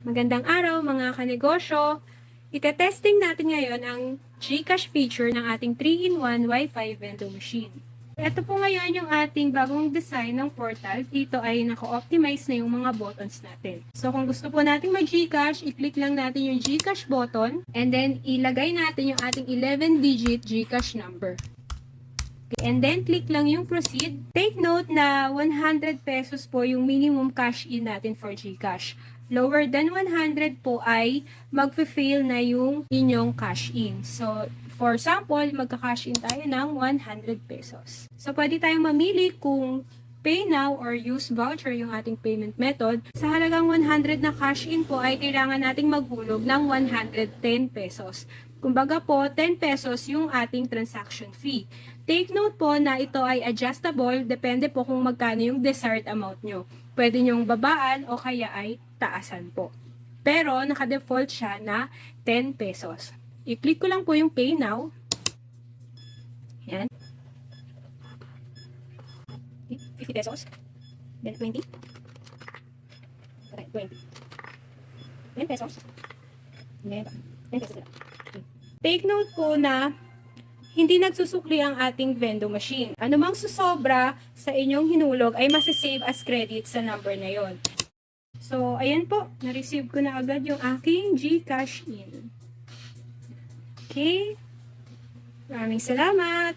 Magandang araw mga kanegosyo! Ite-testing natin ngayon ang GCash feature ng ating 3-in-1 Wi-Fi vending machine. Ito po ngayon yung ating bagong design ng portal. Dito ay naka-optimize na yung mga buttons natin. So kung gusto po natin mag-GCash, i-click lang natin yung GCash button and then ilagay natin yung ating 11-digit GCash number. And then, click lang yung proceed. Take note na 100 pesos po yung minimum cash in natin for GCash. Lower than 100 po ay magfe-fail na yung inyong cash in. So, for example, magka-cash in tayo ng 100 pesos. So, pwede tayong mamili kung pay now or use voucher yung ating payment method. Sa halagang 100 na cash in po ay kailangan nating maghulog ng 110 pesos. Kumbaga po, 10 pesos yung ating transaction fee. Take note po na ito ay adjustable, depende po kung magkano yung desired amount nyo. Pwede nyong babaan o kaya ay taasan po. Pero naka-default siya na 10 pesos. I-click ko lang po yung pay now. Yan. 50 pesos. Then 20. Okay, 20. 10 pesos. Then 10 pesos lang. Take note po na hindi nagsusukli ang ating vending machine. Anumang susobra sa inyong hinulog ay masisave as credit sa number na yon. So, ayan po. Na-receive ko na agad yung aking GCash in. Okay. Maraming salamat.